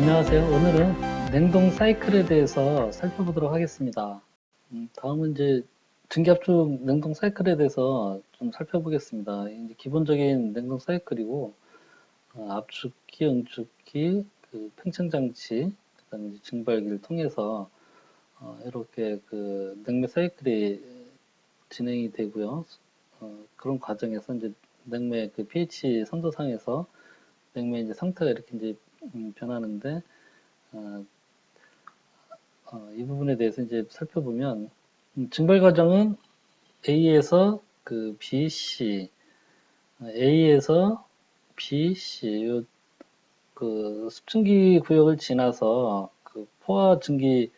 안녕하세요. 오늘은 냉동 사이클에 대해서 살펴보도록 하겠습니다. 다음은 이제 증기압축 냉동 사이클에 대해서 좀 살펴보겠습니다. 이제 기본적인 냉동 사이클이고, 압축기, 응축기, 팽창장치, 그다음에 이제 증발기를 통해서 이렇게 냉매 사이클이 진행이 되고요. 그런 과정에서 이제 냉매 pH 선도상에서 냉매 이제 상태가 이렇게 이제 변하는데, 어, 이 부분에 대해서 이제 살펴보면, 증발 과정은 A에서 B, C, A에서 B, C, 습증기 구역을 지나서 포화 증기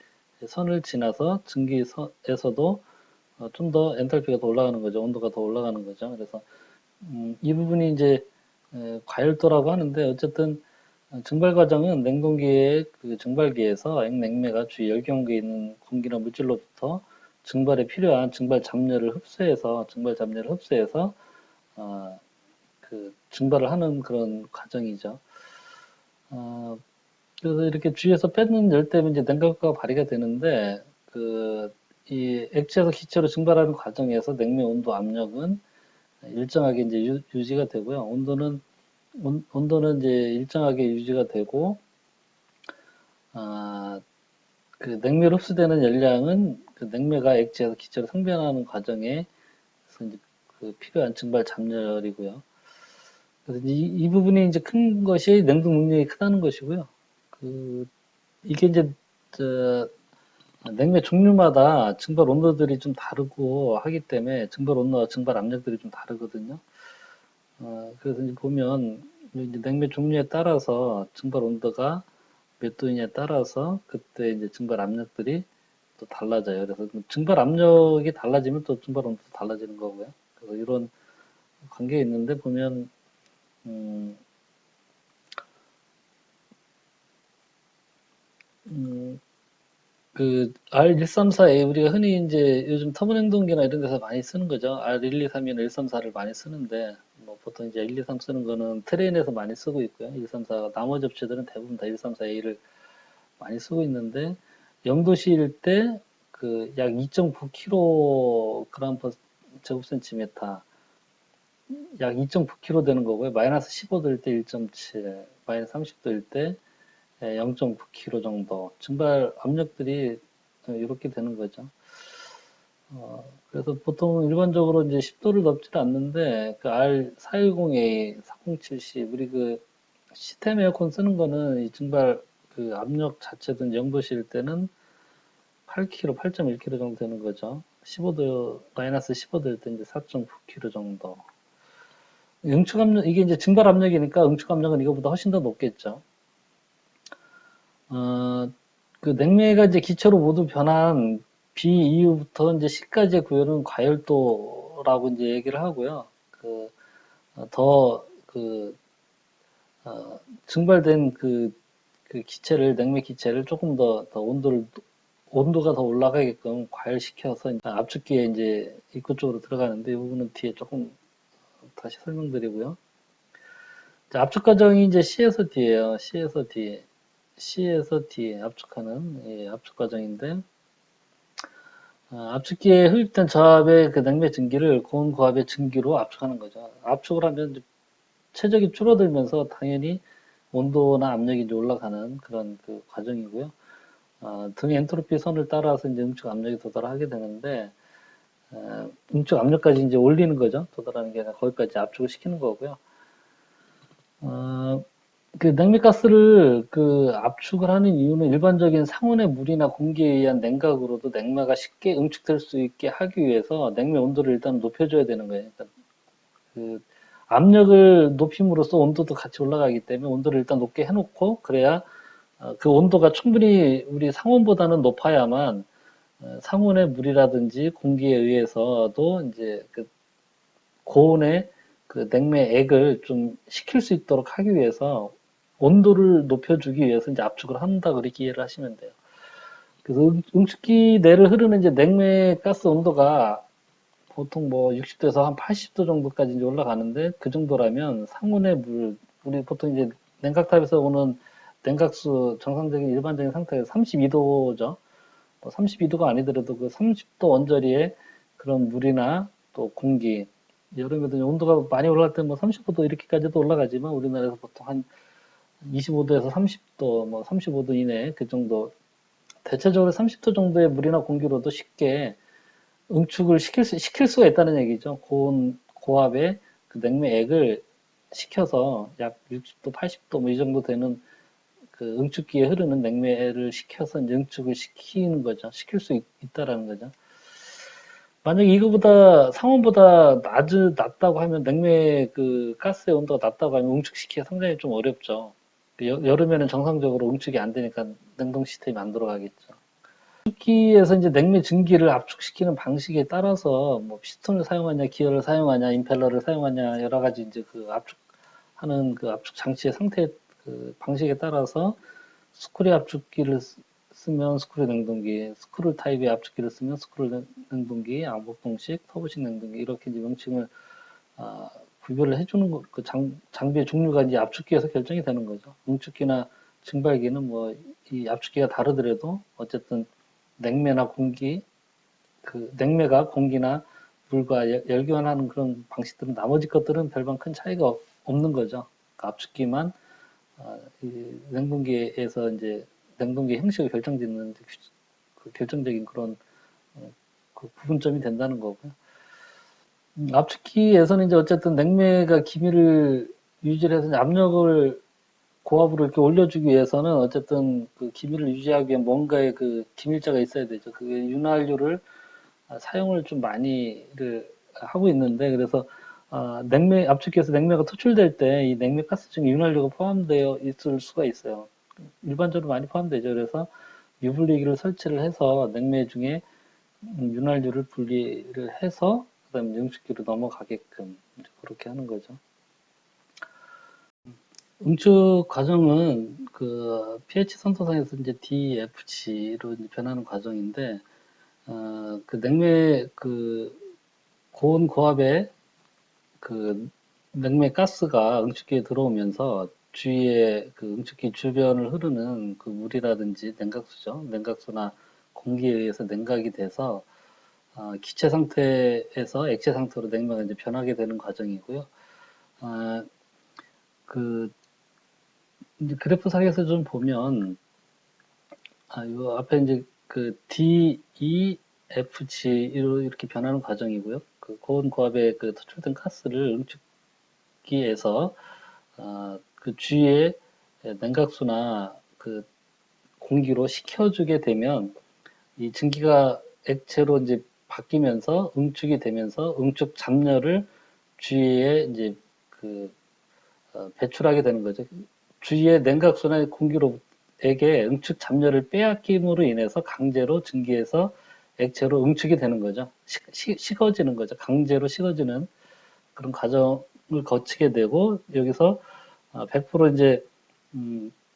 선을 지나서 증기에서도 좀 더 엔탈피가 더 올라가는 거죠. 온도가 더 올라가는 거죠. 그래서 이 부분이 이제 과열도라고 하는데, 어쨌든 증발 과정은 냉동기의 증발기에서 액냉매가 주 열경계에 있는 공기나 물질로부터 증발에 필요한 증발 잡내를 흡수해서 증발을 하는 그런 과정이죠. 그래서 이렇게 주위에서 뺏는 열 때문에 이제 냉각효과가 발휘가 되는데, 이 액체에서 기체로 증발하는 과정에서 냉매 온도 압력은 일정하게 이제 유지가 되고요. 온도는 이제 일정하게 유지가 되고, 아, 냉매로 흡수되는 열량은 냉매가 액체에서 기체로 상변하는 과정에 이제 필요한 증발 잡열이고요. 그래서 이 부분이 이제 큰 것이 냉동 능력이 크다는 것이고요. 이게 이제 저, 냉매 종류마다 증발 온도들이 좀 다르고 하기 때문에 증발 온도와 증발 압력들이 좀 다르거든요. 그래서 이제 보면 이제 냉매 종류에 따라서 증발 온도가 몇 도이냐에 따라서 그때 이제 증발 압력들이 또 달라져요. 그래서 증발 압력이 달라지면 또 증발 온도도 달라지는 거고요. 그래서 이런 관계가 있는데 보면 음, 음, R134A 우리가 흔히 이제 요즘 터보냉동기나 이런 데서 많이 쓰는 거죠. R123이나 134를 많이 쓰는데 뭐 보통 이제 123 쓰는 거는 트레인에서 많이 쓰고 있고요. 134 나머지 업체들은 대부분 다 134A를 많이 쓰고 있는데 0도씨일 때 약 2.9kg per 제곱센티미터 약 2.9kg 되는 거고요. 마이너스 15도일 때 1.7, 마이너스 30도일 때 0.9kg 정도 증발 압력들이 이렇게 되는 거죠. 그래서 보통 일반적으로 이제 10도를 넘지는 않는데 R410A, 407C 우리 시스템 에어컨 쓰는 거는 이 증발 압력 자체도 0도씨일 때는 8kg, 8.1kg 정도 되는 거죠. 15도 마이너스 15도일 때 이제 4.9kg 정도. 응축 압력 이게 이제 증발 압력이니까 응축 압력은 이거보다 훨씬 더 높겠죠. 어, 냉매가 이제 기체로 모두 변한 B 이후부터 이제 C까지의 구열은 과열도라고 이제 얘기를 하고요. 더, 증발된 냉매 기체를 조금 더 온도가 더 올라가게끔 과열시켜서 압축기에 이제 입구 쪽으로 들어가는데 이 부분은 뒤에 조금 다시 설명드리고요. 압축 과정이 이제 C에서 D예요. C에서 D 압축하는 압축 과정인데 압축기에 흡입된 저압의 냉매 증기를 고온고압의 증기로 압축하는 거죠. 압축을 하면 체적이 줄어들면서 당연히 온도나 압력이 이제 올라가는 그런 과정이고요. 등의 엔트로피 선을 따라서 이제 응축 압력이 도달하게 되는데 응축 압력까지 이제 올리는 거죠. 도달하는 게 아니라 거기까지 압축을 시키는 거고요. 냉매가스를 압축을 하는 이유는 일반적인 상온의 물이나 공기에 의한 냉각으로도 냉매가 쉽게 응축될 수 있게 하기 위해서 냉매 온도를 일단 높여줘야 되는 거예요. 그러니까 압력을 높임으로써 온도도 같이 올라가기 때문에 온도를 일단 높게 해놓고 그래야 그 온도가 충분히 우리 상온보다는 높아야만 상온의 물이라든지 공기에 의해서도 이제 고온의 냉매액을 좀 식힐 수 있도록 하기 위해서 온도를 높여주기 위해서 이제 압축을 한다 그렇게 이해를 하시면 돼요. 그래서 응축기 내를 흐르는 이제 냉매 가스 온도가 보통 뭐 60도에서 한 80도 정도까지 이제 올라가는데 그 정도라면 상온의 우리 보통 이제 냉각탑에서 오는 냉각수 정상적인 일반적인 상태에서 32도죠. 뭐 32도가 아니더라도 그 30도 언저리에 그런 물이나 또 공기, 여름에도 온도가 많이 올라갈 때 뭐 35도 이렇게까지도 올라가지만 우리나라에서 보통 한 25도에서 30도, 뭐 35도 이내 그 정도, 대체적으로 30도 정도의 물이나 공기로도 쉽게 응축을 시킬 수가 있다는 얘기죠. 고압의 그 냉매액을 식혀서 약 60도, 80도 뭐 이 정도 되는 그 응축기에 흐르는 냉매를 식혀서 이제 응축을 시키는 거죠. 시킬 수 있다라는 거죠. 만약에 이거보다 상온보다 낮다고 하면 냉매 그 가스의 온도가 낮다고 하면 응축시키기가 상당히 좀 어렵죠. 여름에는 정상적으로 응축이 안 되니까 냉동 시스템이 안 돌아가겠죠. 압축기에서 이제 냉매 증기를 압축시키는 방식에 따라서 뭐 피스톤을 사용하냐, 기어를 사용하냐, 임펠러를 사용하냐 여러 가지 이제 그 압축하는 그 압축 장치의 상태 그 방식에 따라서 스크류 압축기를 쓰면 스크류 냉동기, 스크류 타입의 압축기를 쓰면 스크류 냉동기, 암복동식, 터보식 냉동기 이렇게 이제 명칭을 구별을 해주는 거, 그 장비의 종류가 이제 압축기에서 결정이 되는 거죠. 응축기나 증발기는 뭐 이 압축기가 다르더라도 어쨌든 냉매나 공기, 그 냉매가 공기나 물과 열교환하는 그런 방식들은 나머지 것들은 별반 큰 차이가 없는 거죠. 그 압축기만 이 냉동기에서 이제 냉동기 형식을 결정짓는 그 결정적인 그런 그 구분점이 된다는 거고요. 압축기에서는 이제 어쨌든 냉매가 기밀을 유지를 해서 압력을 고압으로 이렇게 올려주기 위해서는 어쨌든 그 기밀을 유지하기 위한 뭔가의 그 기밀자가 있어야 되죠. 그게 윤활유를 사용을 좀 많이를 하고 있는데 그래서 냉매 압축기에서 냉매가 토출될 때 이 냉매 가스 중에 윤활유가 포함되어 있을 수가 있어요. 일반적으로 많이 포함되죠. 그래서 유분리기를 설치를 해서 냉매 중에 윤활유를 분리를 해서 그다음에 응축기로 넘어가게끔 그렇게 하는 거죠. 응축 과정은 그 pH 선도상에서 이제 DFG로 이제 변하는 과정인데 그 냉매 그 고온 고압의 그 냉매 가스가 응축기에 들어오면서 주위에 그 응축기 주변을 흐르는 그 물이라든지 냉각수죠. 냉각수나 공기에 의해서 냉각이 돼서 기체 상태에서 액체 상태로 냉매가 이제 변하게 되는 과정이고요. 아, 그 이제 그래프상에서 좀 보면 요 앞에 이제 그 D, E, F, G로 이렇게 변하는 과정이고요. 그 고온 고압의 그 토출된 가스를 응축기에서 그 주위에 냉각수나 그 공기로 식혀주게 되면 이 증기가 액체로 이제 바뀌면서 응축이 되면서 응축 잡열을 주위에 이제 그 배출하게 되는 거죠. 주위에 냉각수나 공기로에게 응축 잡열을 빼앗김으로 인해서 강제로 증기에서 액체로 응축이 되는 거죠. 식어지는 거죠. 강제로 식어지는 그런 과정을 거치게 되고 여기서 100% 이제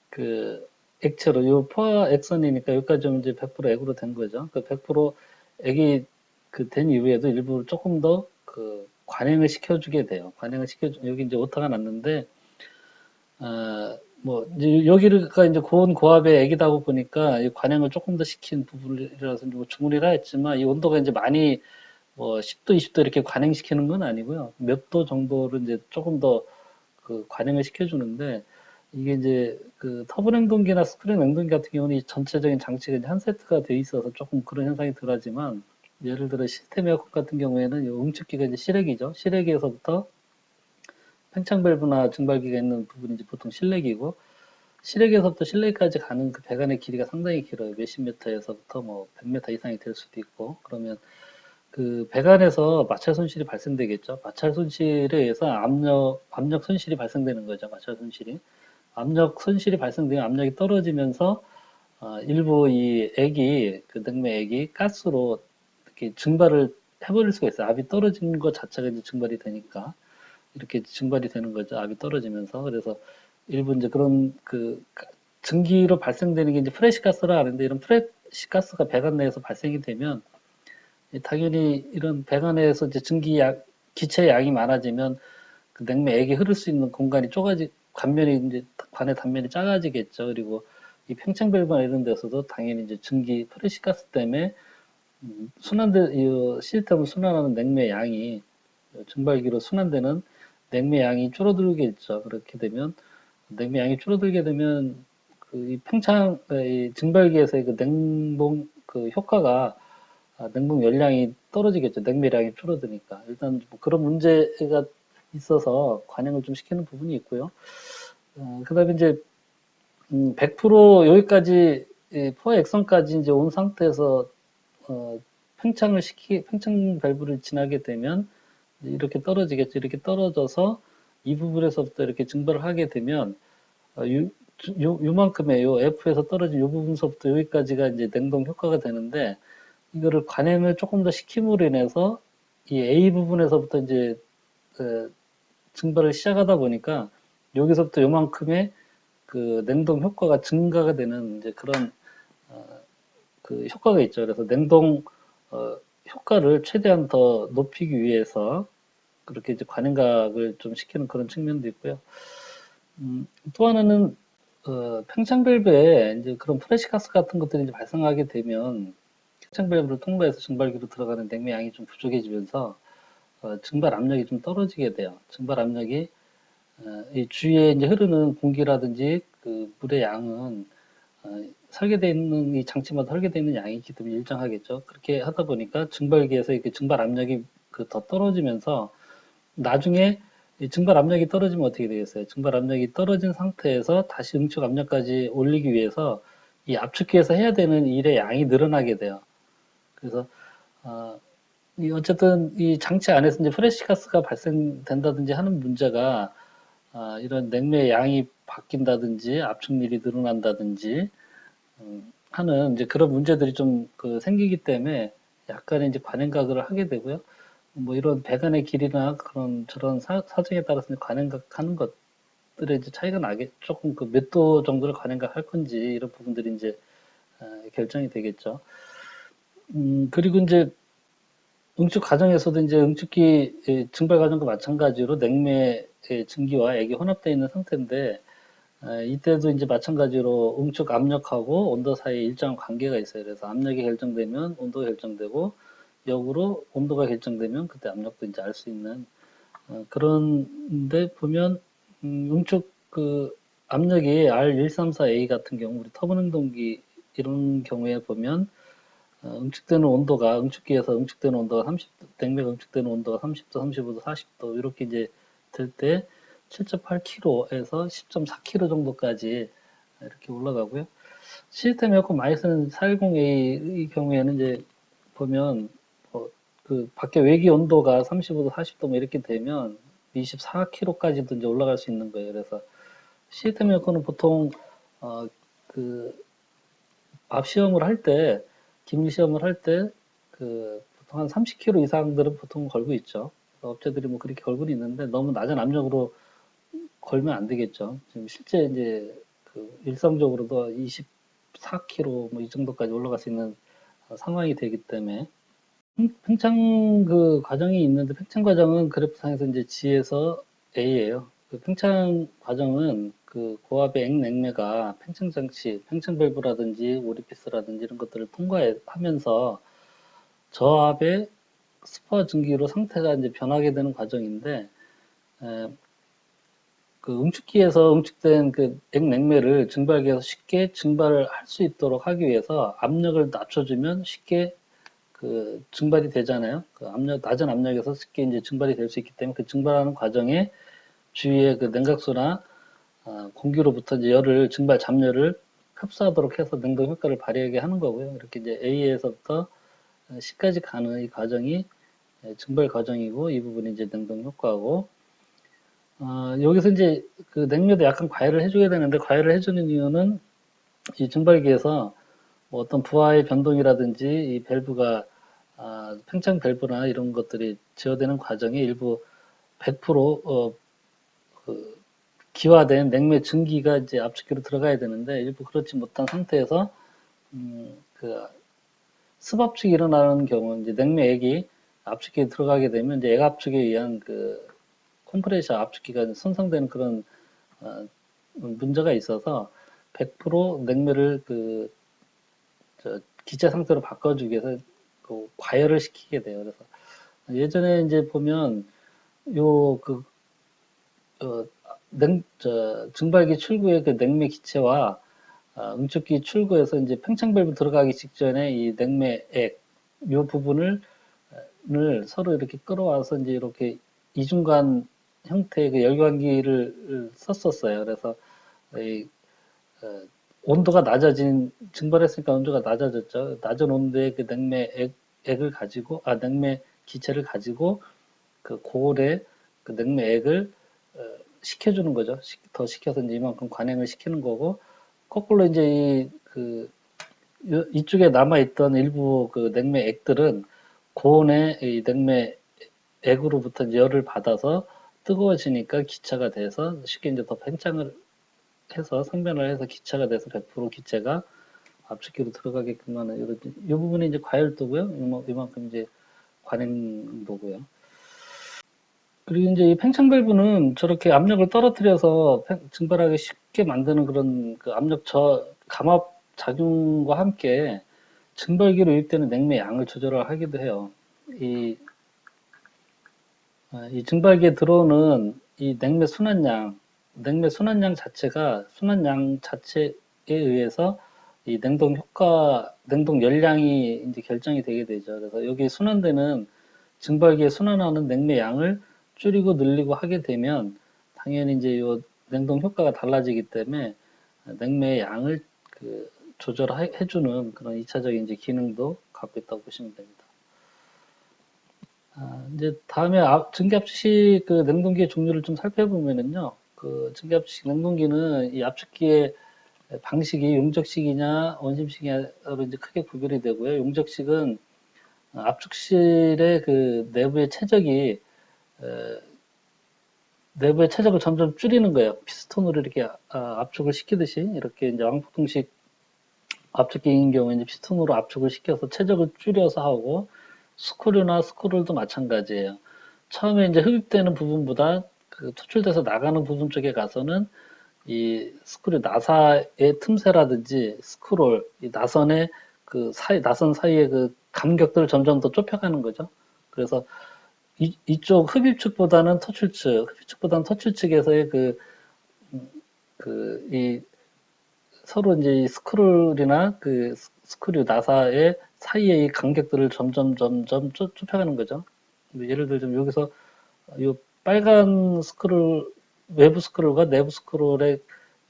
그 액체로 요 포화 액선이니까 여기까지 이제 100% 액으로 된 거죠. 그 100% 액이 그 된 이후에도 일부 조금 더 그 관행을 시켜주게 돼요. 관행을 시켜주 여기 이제 오타가 났는데 뭐 이제 여기가 이제 고온 고압의 액이다 보니까 이 관행을 조금 더 시킨 부분이라서 뭐 주물이라 했지만 이 온도가 이제 많이 뭐 10도, 20도 이렇게 관행시키는 건 아니고요. 몇 도 정도를 이제 조금 더 그 관행을 시켜주는데 이게 이제 그 터보 냉동기나 스크류 냉동기 같은 경우는 이 전체적인 장치가 이제 한 세트가 돼 있어서 조금 그런 현상이 덜하지만 예를 들어 시스템 에어컨 같은 경우에는 이 응축기가 이제 실외기죠. 실외기에서부터 팽창 밸브나 증발기가 있는 부분이 이제 보통 실내기고 실외기에서부터 실내기까지 가는 그 배관의 길이가 상당히 길어요. 몇십 미터에서부터 뭐 100m 이상이 될 수도 있고 그러면 그 배관에서 마찰 손실이 발생되겠죠. 마찰 손실에 의해서 압력 손실이 발생되는 거죠. 마찰 손실이. 압력 손실이 발생되면 압력이 떨어지면서 일부 이 액이 그 냉매 액이 가스로 이렇게 증발을 해버릴 수가 있어요. 압이 떨어진 것 자체가 이제 증발이 되니까 이렇게 증발이 되는 거죠. 압이 떨어지면서 그래서 일부 이제 그런 그 증기로 발생되는 게 이제 프레시 가스라 하는데 이런 프레시 가스가 배관 내에서 발생이 되면 당연히 이런 배관에서 이제 기체 양이 많아지면 그 냉매액이 흐를 수 있는 공간이 관의 단면이 작아지겠죠. 그리고 이 팽창 밸브나 이런 데서도 당연히 이제 프레시가스 때문에 이 시스템을 순환하는 냉매 양이 증발기로 순환되는 냉매 양이 줄어들겠죠. 그렇게 되면 냉매 양이 줄어들게 되면 이 이 증발기에서의 그 냉동 그 효과가 냉동 열량이 떨어지겠죠. 냉매량이 줄어드니까. 일단 뭐 그런 문제가 있어서 관행을 좀 시키는 부분이 있고요. 그다음에 이제 100% 여기까지 포화 액선까지 이제 온 상태에서 팽창 밸브를 지나게 되면 이렇게 떨어지겠죠. 이렇게 떨어져서 이 부분에서부터 이렇게 증발을 하게 되면 요만큼의 요 F에서 떨어진 요 부분서부터 여기까지가 이제 냉동 효과가 되는데 이거를 관행을 조금 더 시킴으로 인해서 이 A 부분에서부터 이제 증발을 시작하다 보니까 여기서부터 요만큼의 그 냉동 효과가 증가가 되는 이제 그런 그 효과가 있죠. 그래서 냉동 효과를 최대한 더 높이기 위해서 그렇게 이제 관행각을 좀 시키는 그런 측면도 있고요. 또 하나는 팽창 밸브에 이제 그런 프레시가스 같은 것들이 이제 발생하게 되면 팽창 밸브를 통과해서 증발기로 들어가는 냉매 양이 좀 부족해지면서 증발 압력이 좀 떨어지게 돼요. 증발 압력이 이 주위에 이제 흐르는 공기라든지 그 물의 양은 설계되어 있는 이 장치마다 설계되어 있는 양이 있기 때문에 일정하겠죠. 그렇게 하다 보니까 증발기에서 이렇게 증발 압력이 더 떨어지면서 나중에 이 증발 압력이 떨어지면 어떻게 되겠어요? 증발 압력이 떨어진 상태에서 다시 응축 압력까지 올리기 위해서 이 압축기에서 해야 되는 일의 양이 늘어나게 돼요. 그래서 어쨌든 이 장치 안에서 이제 프레시가스가 발생된다든지 하는 문제가 이런 냉매의 양이 바뀐다든지 압축률이 늘어난다든지 하는 이제 그런 문제들이 좀 생기기 때문에 약간의 이제 관행각을 하게 되고요. 뭐 이런 배관의 길이나 저런 사정에 따라서 관행각 하는 것들의 이제 차이가 조금 그 몇 도 정도를 관행각 할 건지 이런 부분들이 이제 결정이 되겠죠. 그리고 이제 응축 과정에서도 이제 응축기 증발 과정과 마찬가지로 냉매의 증기와 액이 혼합되어 있는 상태인데 이때도 이제 마찬가지로 응축 압력하고 온도 사이에 일정한 관계가 있어요. 그래서 압력이 결정되면 온도가 결정되고 역으로 온도가 결정되면 그때 압력도 이제 알 수 있는 그런데 보면 응축 압력이 R134A 같은 경우 우리 터보 냉동기 이런 경우에 보면 응축되는 온도가 응축기에서 응축되는 온도가 30도, 냉매가 응축되는 온도가 30도, 35도, 40도 이렇게 이제 될 때 7.8kg에서 10.4kg 정도까지 이렇게 올라가고요. 시스템 에어컨 많이 쓰는 410A의 경우에는 이제 보면 그 밖에 외기 온도가 35도, 40도 뭐 이렇게 되면 24kg까지도 이제 올라갈 수 있는 거예요. 그래서 시스템 에어컨은 보통 그 앞 시험을 할 때, 기밀 시험을 할 때, 보통 한 30kg 이상들은 보통 걸고 있죠. 업체들이 뭐 그렇게 걸고는 있는데 너무 낮은 압력으로 걸면 안 되겠죠. 지금 실제 이제 일상적으로도 24kg 뭐 이 정도까지 올라갈 수 있는 상황이 되기 때문에 팽창 과정이 있는데 팽창 과정은 그래프상에서 이제 G에서 A예요. 팽창 과정은 고압의 액냉매가 팽창 장치, 팽창 밸브라든지 오리피스라든지 이런 것들을 통과하면서 저압의 스퍼 증기로 상태가 이제 변하게 되는 과정인데 응축기에서 응축된 액냉매를 증발기에서 쉽게 증발을 할 수 있도록 하기 위해서 압력을 낮춰주면 쉽게 증발이 되잖아요. 낮은 압력에서 쉽게 이제 증발이 될 수 있기 때문에 증발하는 과정에 주위에 냉각수나 공기로부터 이제 잡열을 흡수하도록 해서 냉동 효과를 발휘하게 하는 거고요. 이렇게 이제 A에서부터 C까지 가는 이 과정이 증발 과정이고 이 부분이 이제 냉동 효과고 여기서 이제 냉매도 약간 과열을 해줘야 되는데 과열을 해주는 이유는 이 증발기에서 뭐 어떤 부하의 변동이라든지 이 밸브가 팽창 밸브나 이런 것들이 제어되는 과정에 일부 100% 기화된 냉매 증기가 이제 압축기로 들어가야 되는데 일부 그렇지 못한 상태에서 습압축이 일어나는 경우 이제 냉매액이 압축기에 들어가게 되면 이제 액압축에 의한 컴프레셔 압축기가 손상되는 그런 문제가 있어서 100% 냉매를 기체 상태로 바꿔주기 위해서 과열을 시키게 돼요. 그래서 예전에 이제 보면 요 증발기 출구의 그 냉매 기체와 응축기 출구에서 이제 팽창 밸브 들어가기 직전에 이 냉매액 요 부분을 서로 이렇게 끌어와서 이제 이렇게 이중간 형태의 그 열광기를 썼었어요. 그래서 이, 어, 온도가 낮아진 증발했으니까 온도가 낮아졌죠. 낮은 온도의 그 냉매액을 가지고 냉매 기체를 가지고 그 고열의 그 냉매액을 식혀주는 거죠. 더 식혀서 이제 이만큼 관행을 시키는 거고 거꾸로 이제 이쪽에 남아있던 일부 그 냉매액들은 고온의 이 냉매액으로부터 이제 열을 받아서 뜨거워지니까 기차가 돼서 쉽게 이제 더 팽창을 해서 상변을 해서 기차가 돼서 100% 기체가 압축기로 들어가게끔 하는 이런 이 부분이 이제 과열도고요. 이만큼 이제 관행도고요. 그리고 이제 이 팽창 밸브는 저렇게 압력을 떨어뜨려서 증발하기 쉽게 만드는 그런 그 감압 작용과 함께 증발기로 유입되는 냉매 양을 조절을 하기도 해요. 이, 이 증발기에 들어오는 이 냉매 순환량 자체가 순환량 자체에 의해서 이 냉동 열량이 이제 결정이 되게 되죠. 그래서 여기 순환되는 증발기에 순환하는 냉매 양을 줄이고 늘리고 하게 되면 당연히 이제 요 냉동 효과가 달라지기 때문에 냉매의 양을 조절해주는 그런 2차적인 이제 기능도 갖고 있다고 보시면 됩니다. 이제 다음에 증기압축식 그 냉동기의 종류를 좀 살펴보면은요, 그 증기압축식 냉동기는 이 압축기의 방식이 용접식이냐 원심식이냐로 이제 크게 구별이 되고요. 용접식은 압축실의 그 내부의 체적을 점점 줄이는 거예요. 피스톤으로 이렇게 압축을 시키듯이 이렇게 이제 왕폭통식 압축기인 경우에 이제 피스톤으로 압축을 시켜서 체적을 줄여서 하고 스크류나 스크롤도 마찬가지예요. 처음에 이제 흡입되는 부분보다 그 토출돼서 나가는 부분 쪽에 가서는 이 스크류 나사의 틈새라든지 스크롤, 이 나선의 나선 사이의 그 간격들을 점점 더 좁혀가는 거죠. 그래서 이쪽 흡입축보다는 터출측에서의 이 서로 이제 이 스크롤이나 그 스크류 나사의 사이의 간격들을 점점 좁혀가는 거죠. 예를 들자면 여기서 이 빨간 외부 스크롤과 내부 스크롤의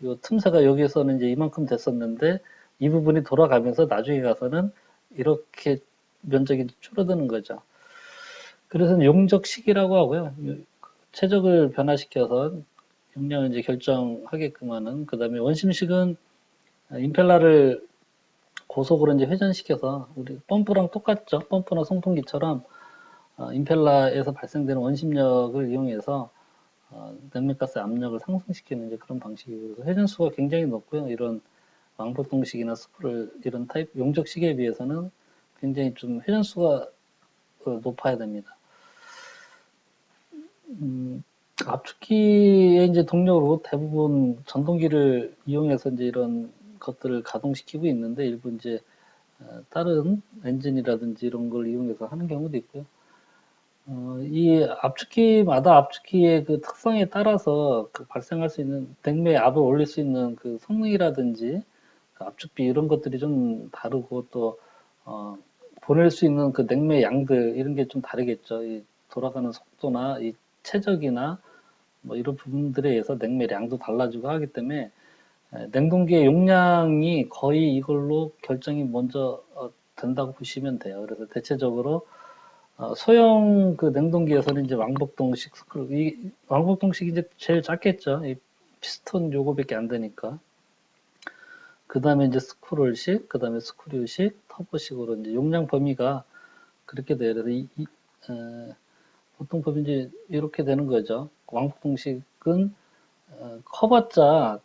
이 틈새가 여기서는 이제 이만큼 됐었는데 이 부분이 돌아가면서 나중에 가서는 이렇게 면적이 줄어드는 거죠. 그래서 용적식이라고 하고요. 최적을 변화시켜서 용량을 이제 결정하게끔 하는, 그 다음에 원심식은 임펠러를 고속으로 이제 회전시켜서 우리 펌프랑 똑같죠. 펌프나 송풍기처럼 임펠러에서 발생되는 원심력을 이용해서 냉매가스 압력을 상승시키는 이제 그런 방식이고, 그래서 회전수가 굉장히 높고요. 이런 왕복동식이나 스크롤 이런 타입 용적식에 비해서는 굉장히 좀 회전수가 높아야 됩니다. 압축기의 이제 동력으로 대부분 전동기를 이용해서 이제 이런 것들을 가동시키고 있는데 일부 이제 다른 엔진이라든지 이런 걸 이용해서 하는 경우도 있고요. 이 압축기마다 압축기의 그 특성에 따라서 그 발생할 수 있는 냉매의 압을 올릴 수 있는 그 성능이라든지 그 압축비 이런 것들이 좀 다르고 또 보낼 수 있는 그 냉매 양들 이런 게 좀 다르겠죠. 이 돌아가는 속도나 이 최적이나 뭐 이런 부분들에 의해서 냉매량도 달라지고 하기 때문에 냉동기의 용량이 거의 이걸로 결정이 먼저 된다고 보시면 돼요. 그래서 대체적으로 소형 그 냉동기에서는 이제 왕복동식 이 왕복동식이 이제 제일 작겠죠. 이 피스톤 요거밖에 안 되니까. 그 다음에 이제 스크롤식, 그 다음에 스크류식, 터보식으로 이제 용량 범위가 그렇게 돼요. 그래서 보통 범위 이제 이렇게 되는 거죠. 왕복동식은 커봤자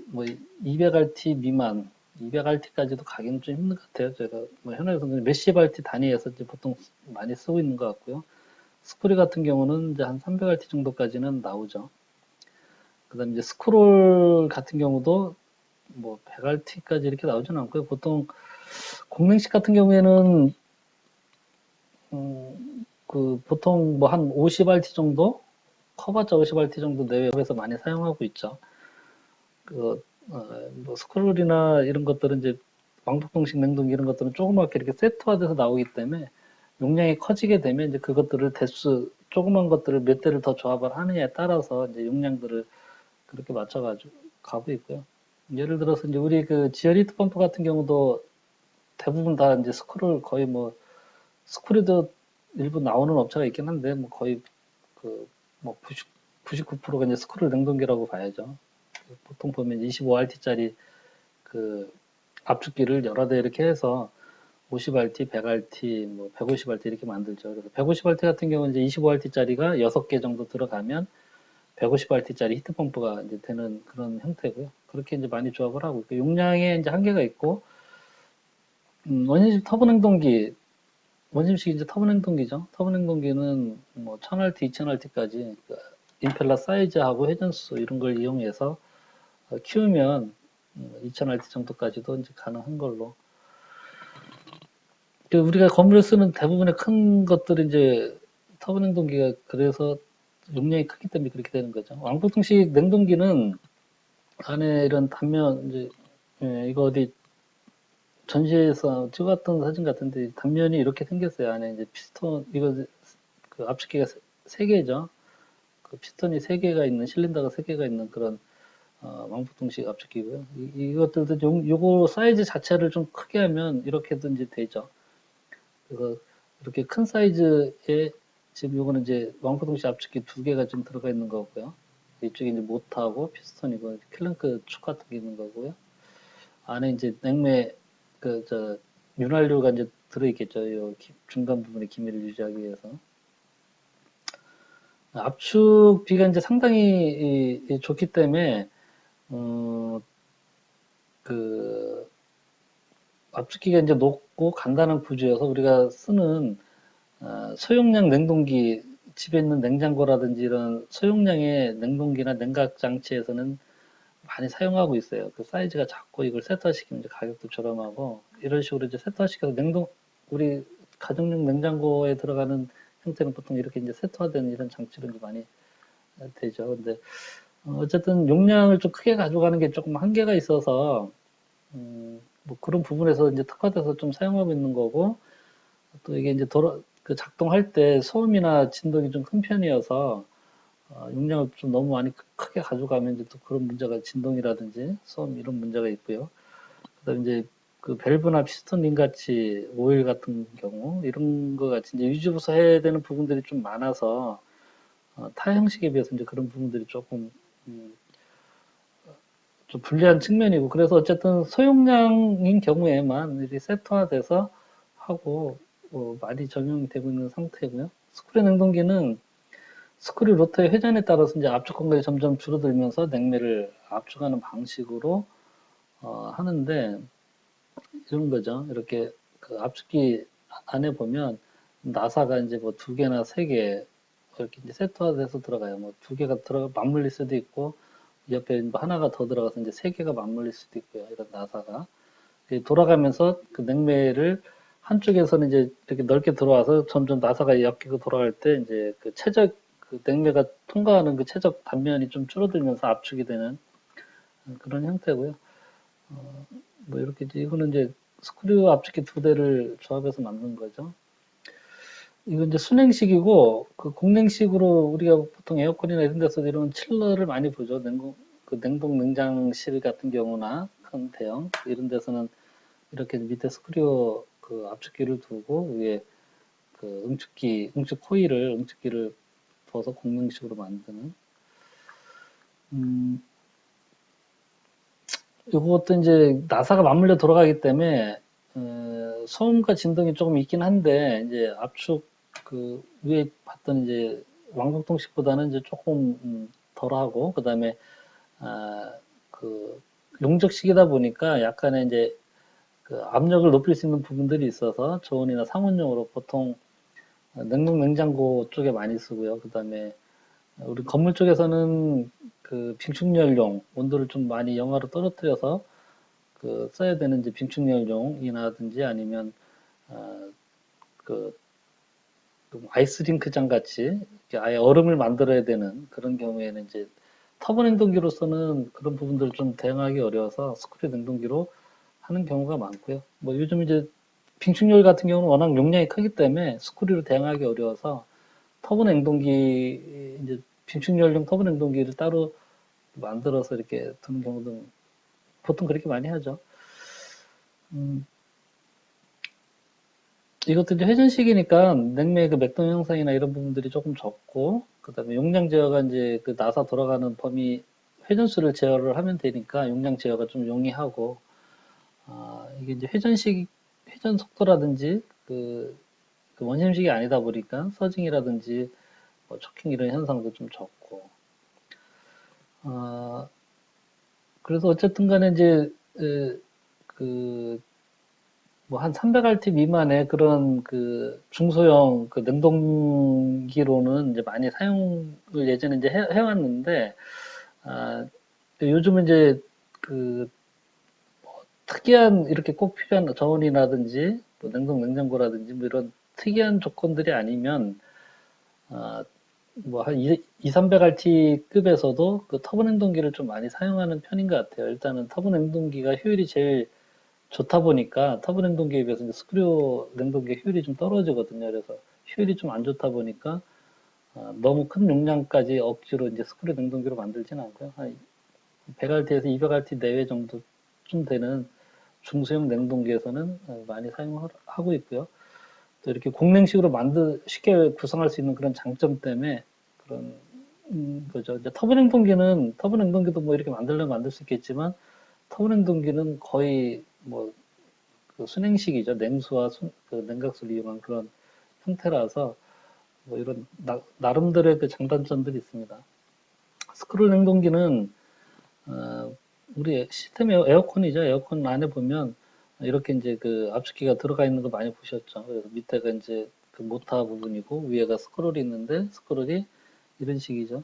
뭐 200RT 미만, 200RT까지도 가기는 좀 힘든 것 같아요. 제가 뭐 현역에서는 몇십 RT 단위에서 이제 보통 많이 쓰고 있는 것 같고요. 스크류 같은 경우는 이제 한 300RT 정도까지는 나오죠. 그다음에 이제 스크롤 같은 경우도 뭐 100RT까지 이렇게 나오진 않고요. 보통 공랭식 같은 경우에는 그 보통 뭐 한 50RT 정도, 커봤자 50RT 정도 내외에서 많이 사용하고 있죠. 그, 뭐 스크롤이나 이런 것들은 이제 왕복동식 냉동기 이런 것들은 조그맣게 이렇게 세트화돼서 나오기 때문에 용량이 커지게 되면 이제 그것들을 대수 조그만 것들을 몇 대를 더 조합을 하느냐에 따라서 이제 용량들을 그렇게 맞춰가지고 가고 있고요. 예를 들어서 이제 우리 그 지열 히트 펌프 같은 경우도 대부분 다 이제 스크롤 거의 뭐 스크류도 일부 나오는 업체가 있긴 한데 뭐 거의 그 뭐 99%가 이제 스크롤 냉동기라고 봐야죠. 보통 보면 25RT짜리 그 압축기를 여러 대 이렇게 해서 50RT, 100RT, 뭐 150RT 이렇게 만들죠. 그래서 150RT 같은 경우는 이제 25RT짜리가 6개 정도 들어가면 150RT짜리 히트펌프가 이제 되는 그런 형태고요. 그렇게 이제 많이 조합을 하고 있고 용량에 이제 한계가 있고 원심식 터보 냉동기 원심식 이제 터보 냉동기죠. 터보 냉동기는 뭐 1000RT, 2000RT까지 임펠러 사이즈하고 회전수 이런 걸 이용해서 키우면 2000RT 정도까지도 이제 가능한 걸로. 우리가 건물에 쓰는 대부분의 큰 것들이 이제 터보 냉동기가 그래서 용량이 크기 때문에 그렇게 되는 거죠. 왕복통식 냉동기는 안에 이런 단면 이제 이거 어디 전시회에서 찍었던 사진 같은데 단면이 이렇게 생겼어요. 안에 이제 피스톤 이거 그 압축기가 세 개죠. 그 피스톤이 세 개가 있는 실린더가 세 개가 있는 그런 왕복통식 압축기고요. 이것들도 요거 사이즈 자체를 좀 크게 하면 이렇게도 이제 되죠. 그래서 이렇게 큰 사이즈에 지금 요거는 이제 왕포동식 압축기 두 개가 좀 들어가 있는 거고요. 이쪽에 이제 모터하고 피스톤이고 클랭크 축 같은 게 있는 거고요. 안에 이제 냉매 저 윤활유가 이제 들어있겠죠. 요 중간 부분의 기밀을 유지하기 위해서. 압축비가 이제 상당히 좋기 때문에 그 압축기가 이제 높고 간단한 구조여서 우리가 쓰는 소용량 냉동기, 집에 있는 냉장고라든지 이런 소용량의 냉동기나 냉각 장치에서는 많이 사용하고 있어요. 그 사이즈가 작고 이걸 세트화시키면 이제 가격도 저렴하고 이런 식으로 이제 세트화시켜서 우리 가정용 냉장고에 들어가는 형태는 보통 이렇게 이제 세트화된 이런 장치로 이제 많이 되죠. 근데 어쨌든 용량을 좀 크게 가져가는 게 조금 한계가 있어서 뭐 그런 부분에서 이제 특화돼서 좀 사용하고 있는 거고 또 이게 이제 그 작동할 때 소음이나 진동이 좀 큰 편이어서 용량을 좀 너무 많이 크게 가져가면 이제 또 그런 문제가 진동이라든지 소음 이런 문제가 있고요. 그다음에 이제 그 밸브나 피스톤 링 같이 오일 같은 경우 이런 거 같이 이제 유지보수 해야 되는 부분들이 좀 많아서 타 형식에 비해서 이제 그런 부분들이 조금 좀 불리한 측면이고 그래서 어쨌든 소용량인 경우에만 이렇게 세트화돼서 하고 많이 적용이 되고 있는 상태고요. 스크류 냉동기는 스크류 로터의 회전에 따라서 이제 압축 공간이 점점 줄어들면서 냉매를 압축하는 방식으로 하는데 이런 거죠. 이렇게 그 압축기 안에 보면 나사가 이제 뭐 두 개나 세 개 이렇게 이제 세트화돼서 들어가요. 뭐 두 개가 들어가 맞물릴 수도 있고 옆에 뭐 하나가 더 들어가서 이제 세 개가 맞물릴 수도 있고요. 이런 나사가 돌아가면서 그 냉매를 한쪽에서는 이제 이렇게 넓게 들어와서 점점 나사가 엮이고 돌아갈 때 이제 그 최적 그 냉매가 통과하는 그 최적 단면이 좀 줄어들면서 압축이 되는 그런 형태고요. 뭐 이렇게 이거는 이제 스크류 압축기 두 대를 조합해서 만든 거죠. 이건 이제 순행식이고 그 공냉식으로 우리가 보통 에어컨이나 이런 데서 이런 칠러를 많이 보죠. 그 냉동 냉장실 같은 경우나 큰 대형 이런 데서는 이렇게 밑에 스크류 그 압축기를 두고 위에 그 응축기를 부어서 공냉식으로 만드는 이것도 이제 나사가 맞물려 돌아가기 때문에 소음과 진동이 조금 있긴 한데 이제 압축 그 위에 봤던 이제 왕복통식보다는 이제 조금 덜하고 그다음에 그 용접식이다 보니까 약간의 이제 그 압력을 높일 수 있는 부분들이 있어서 저온이나 상온용으로 보통 냉동 냉장고 쪽에 많이 쓰고요. 그다음에 우리 건물 쪽에서는 그 빙축연료 온도를 좀 많이 영하로 떨어뜨려서 그 써야 되는 이제 빙축연료이나든지 아니면 그 아이스링크장 같이 이렇게 아예 얼음을 만들어야 되는 그런 경우에는 이제 터보 냉동기로서는 그런 부분들을 좀 대응하기 어려워서 스크류 냉동기로 하는 경우가 많고요. 뭐 요즘 이제 빙축열 같은 경우는 워낙 용량이 크기 때문에 스크류로 대응하기 어려워서 터보 냉동기 이제 빙축열용 터보 냉동기를 따로 만들어서 이렇게 두는 경우도 보통 그렇게 많이 하죠. 음, 이것도 이제 회전식이니까 냉매의 그 맥동 형상이나 이런 부분들이 조금 적고, 그 다음에 용량 제어가 이제 그 나사 돌아가는 범위 회전수를 제어를 하면 되니까 용량 제어가 좀 용이하고, 이게 이제 회전 속도라든지 그 원심식이 아니다 보니까 서징이라든지 뭐 초킹 이런 현상도 좀 적고, 아, 그래서 어쨌든 간에 이제, 그 뭐 한 300RT 미만의 그런 그 중소형 그 냉동기로는 이제 많이 사용을 예전에 이제 해왔는데, 아, 요즘은 이제 그 특이한 이렇게 꼭 필요한 저온이라든지 뭐 냉동고라든지 뭐 이런 특이한 조건들이 아니면, 아, 뭐한 300RT 급에서도 그 터보 냉동기를 좀 많이 사용하는 편인 것 같아요. 일단은 터보 냉동기가 효율이 제일 좋다 보니까 터보 냉동기에 비해서 이제 스크류 냉동기 효율이 좀 떨어지거든요. 그래서 효율이 좀 안 좋다 보니까 너무 큰 용량까지 억지로 이제 스크류 냉동기로 만들지는 않고요. 한 100RT에서 200RT 내외 정도쯤 되는 중소형 냉동기에서는 많이 사용하고 있고요. 또 이렇게 공냉식으로 쉽게 구성할 수 있는 그런 장점 때문에 그런 거죠. 이제 터보 냉동기도 뭐 이렇게 만들려면 만들 수 있겠지만 터보 냉동기는 거의 뭐 그 순행식이죠. 냉수와 그 냉각수를 이용한 그런 형태라서 뭐 이런 나름대로의 그 장단점들이 있습니다. 스크롤 냉동기는 우리 시스템 에어컨이죠. 에어컨 안에 보면 이렇게 이제 그 압축기가 들어가 있는 거 많이 보셨죠. 그래서 밑에가 이제 그 모터 부분이고 위에가 스크롤이 있는데 스크롤이 이런 식이죠.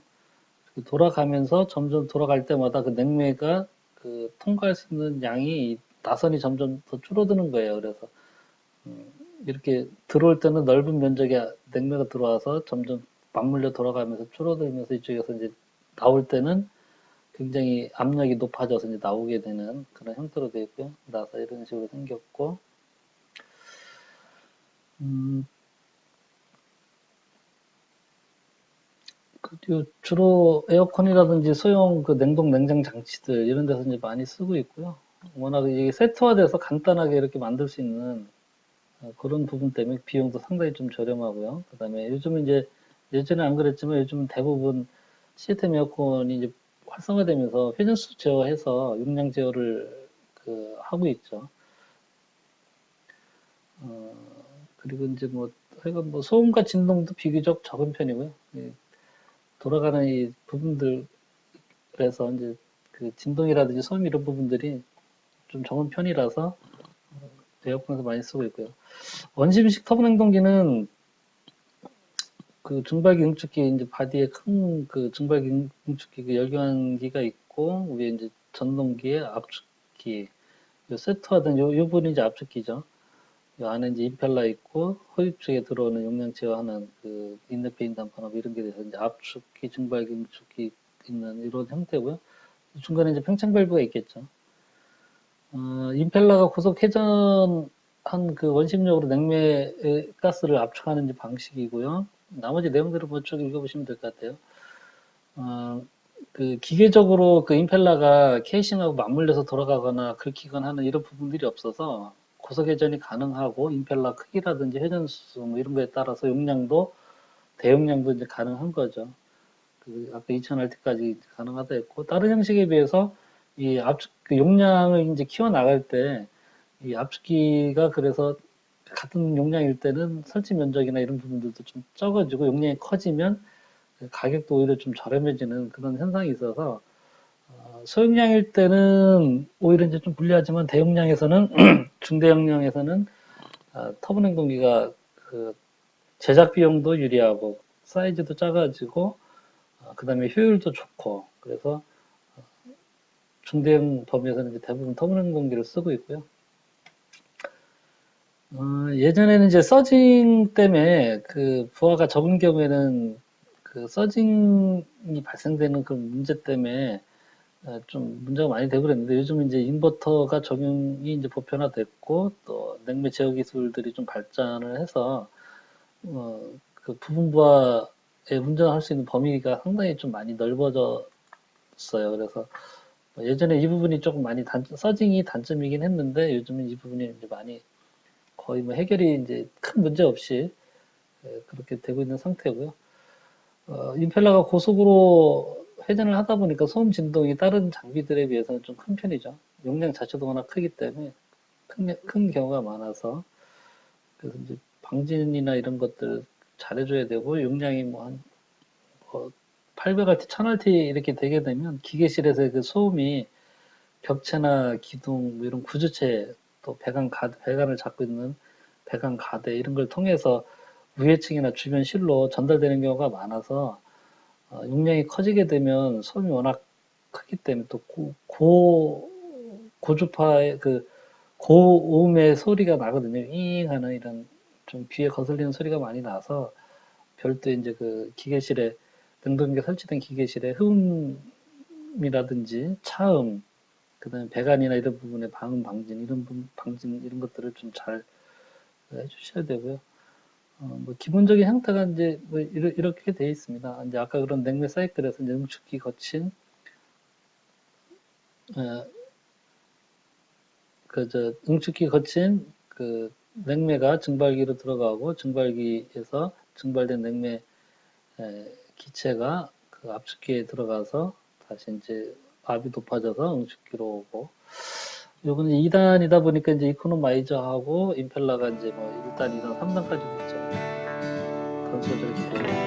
돌아가면서 점점 돌아갈 때마다 그 냉매가 그 통과할 수 있는 양이 나선이 점점 더 줄어드는 거예요. 그래서 이렇게 들어올 때는 넓은 면적의 냉매가 들어와서 점점 맞물려 돌아가면서 줄어들면서 이쪽에서 이제 나올 때는 굉장히 압력이 높아져서 이제 나오게 되는 그런 형태로 되어 있고요. 나사 이런 식으로 생겼고, 음, 주로 에어컨이라든지 소형 그 냉동 냉장 장치들 이런 데서 이제 많이 쓰고 있고요. 워낙 이게 세트화돼서 간단하게 이렇게 만들 수 있는 그런 부분 때문에 비용도 상당히 좀 저렴하고요. 그다음에 요즘은 이제 예전에 안 그랬지만 요즘은 대부분 시스템 에어컨이 이제 활성화되면서 회전수 제어해서 용량 제어를 그 하고 있죠. 어, 그리고 이제 뭐 하여간 뭐 소음과 진동도 비교적 적은 편이고요. 돌아가는 이 부분들에서 이제 그 진동이라든지 소음 이런 부분들이 좀 적은 편이라서 에어컨에서 많이 쓰고 있고요. 원심식 터보 냉동기는 그 증발기 응축기 이제 바디에 큰 그 증발기 응축기 그 열교환기가 있고 위에 이제 전동기에 압축기 요 세트화된 요 부분이 이제 압축기죠. 요 안에 이제 임펠러 있고 허입 쪽에 들어오는 용량 제어하는 그 인내페인 단판업 이런 게 돼서 이제 압축기, 증발기, 응축기 있는 이런 형태고요. 중간에 이제 팽창 밸브가 있겠죠. 임펠러가 고속 회전한 그 원심력으로 냉매 가스를 압축하는 이제 방식이고요. 나머지 내용들은 뭐 쭉 읽어보시면 될 것 같아요. 어, 그 기계적으로 그 임펠러가 케이싱하고 맞물려서 돌아가거나 긁히거나 하는 이런 부분들이 없어서 고속 회전이 가능하고 임펠러 크기라든지 회전수 뭐 이런 거에 따라서 용량도 대용량도 이제 가능한 거죠. 그 아까 2000Rt까지 가능하다 했고 다른 형식에 비해서 이 압축 그 용량을 이제 키워 나갈 때 이 압축기가 그래서 같은 용량일 때는 설치 면적이나 이런 부분들도 좀 적어지고 용량이 커지면 가격도 오히려 좀 저렴해지는 그런 현상이 있어서 소용량일 때는 오히려 이제 좀 불리하지만 대용량에서는 중대용량에서는 터보 냉동기가 그 제작 비용도 유리하고 사이즈도 작아지고 그 다음에 효율도 좋고, 그래서 중대형 범위에서는 이제 대부분 터보냉동기를 쓰고 있고요. 예전에는 이제 서징 때문에 그 부하가 적은 경우에는 그 서징이 발생되는 그 문제 때문에 좀 문제가 많이 되고 그랬는데 요즘 이제 인버터가 적용이 이제 보편화됐고 또 냉매 제어 기술들이 좀 발전을 해서 그 부분 부하에 운전할 수 있는 범위가 상당히 좀 많이 넓어졌어요. 그래서 예전에 이 부분이 조금 많이 서징이 단점이긴 했는데 요즘은 이 부분이 이제 많이 거의 뭐 해결이 이제 큰 문제 없이 그렇게 되고 있는 상태고요. 임펠러가 고속으로 회전을 하다 보니까 소음 진동이 다른 장비들에 비해서는 좀 큰 편이죠. 용량 자체도 워낙 크기 때문에 큰 경우가 많아서 그래서 이제 방진이나 이런 것들 잘해줘야 되고 용량이 뭐 한 800RT, 1000RT 이렇게 되게 되면 기계실에서의 그 소음이 벽체나 기둥 뭐 이런 구조체 또 배관을 잡고 있는 배관 가대 이런 걸 통해서 우회층이나 주변 실로 전달되는 경우가 많아서 용량이 커지게 되면 소음이 워낙 크기 때문에 또 고주파의 그 고음의 소리가 나거든요. 잉 하는 이런 좀 귀에 거슬리는 소리가 많이 나서 별도 이제 그 기계실에 냉동기가 설치된 기계실에 흠이라든지 차음, 그다음에 배관이나 이런 부분의 방음 방진 이런 것들을 좀 잘 해주셔야 되고요. 뭐 기본적인 형태가 이제 뭐 이렇게 돼 있습니다. 이제 아까 그런 냉매 사이클에서 이제 응축기 거친 어, 응축기 거친 그 냉매가 증발기로 들어가고 증발기에서 증발된 냉매 기체가 그 압축기에 들어가서 다시 이제 압이 높아져서 응축기로 오고 요거는 2단이다 보니까 이제 이코노마이저하고 임펠러가 이제 뭐 1단, 2단, 3단까지도 있죠. 건수가 저렇게 되고